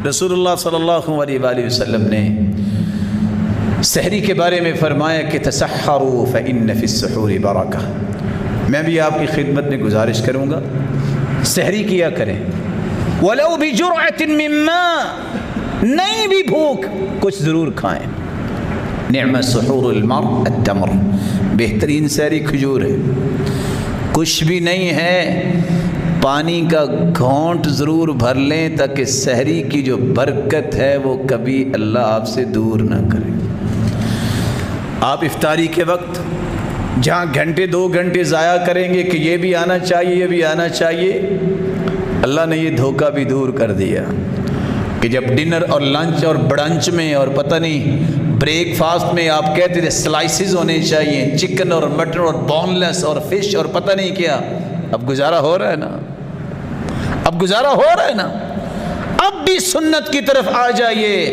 रसूलुल्लाह सल्लल्लाहु अलैहि वसल्लम ने सहरी के बारे में फरमाया कि तसहरू फ़इन्न फ़िस्सहूरि बरका। मैं भी आपकी खिदमत में गुजारिश करूँगा, सहरी किया करें। वलौ बिजुरअतिन मिम्मा, नहीं भी भूख कुछ ज़रूर खाएँ। निअम सुहूरुल मर्इ अत्तमर, बेहतरीन सहरी खजूर है। कुछ भी नहीं है, पानी का घोंट ज़रूर भर लें ताकि सहरी की जो बरकत है वो कभी अल्लाह आपसे दूर ना करे। आप इफ्तारी के वक्त जहाँ घंटे 2 घंटे ज़ाया करेंगे कि ये भी आना चाहिए, ये भी आना चाहिए, अल्लाह ने ये धोखा भी दूर कर दिया कि जब डिनर और लंच और ब्रंच में और पता नहीं ब्रेकफास्ट में आप कहते थे स्लाइसेस होने चाहिए, चिकन और मटन और बोनलेस और फिश और पता नहीं क्या। अब गुजारा हो रहा है ना, अब गुजारा हो रहा है ना। अब भी सुन्नत की तरफ आ जाइए।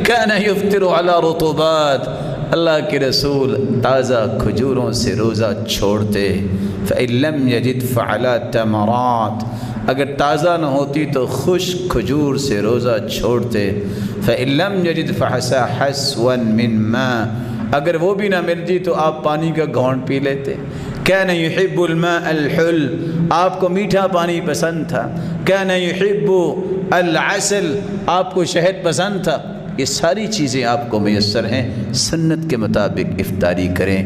काना युफ्तिरु अला रुतुबात, अल्लाह के रसूल ताज़ा खजूरों से रोज़ा छोड़ते। फ़इल्लम यजिद फ़अला तमरात, अगर ताज़ा न होती तो खुश्क खजूर से रोज़ा छोड़ते। फ़इल्लम यजिद फ़हसा हस्वन मिन मा, अगर वो भी ना मिलती तो आप पानी का घोंट पी लेते। काना युहिब्बुल मा अल हुल, आपको मीठा पानी पसंद था। काना युहिब्बु अल असल, आपको शहद पसंद था। ये सारी चीज़ें आपको मैसर हैं। सुन्नत के मुताबिक इफ्तारी करें,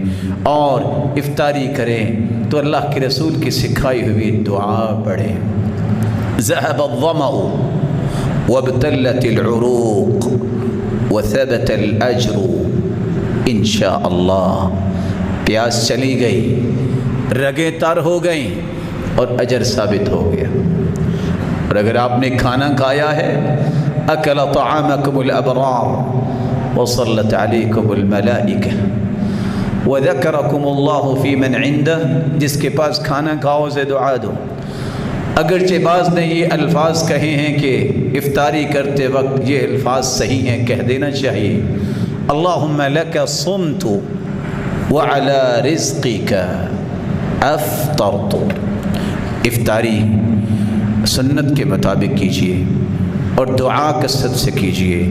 और इफ्तारी करें तो अल्लाह के रसूल की सिखाई हुई दुआ पढ़ें। ज़हब अज़्ज़मअ वब्तल्लतिल उरूक़ वथबतल अज्र इंशाअल्लाह, प्यास चली गई, रगें तर हो गई और अजर साबित हो गया। और अगर आपने खाना खाया है, अकल तआमकुमुल अबरार वसल्लत अलैकुमुल मलाइका वज़करकुमुल्लाहु फी मन इंदह, जिसके पास खाना खाओ से दुआ दो। अगरचे बाज़ ने ये अल्फाज कहे हैं कि इफ्तारी करते वक्त ये अल्फाज सही हैं, कह देना चाहिए। अल्लाहुम्मा लका सुम्तु व अला रिज़्क़िका अफ़्तरतु। इफ्तारी सुन्नत के मुताबिक कीजिए और दुआ कसरत से कीजिए।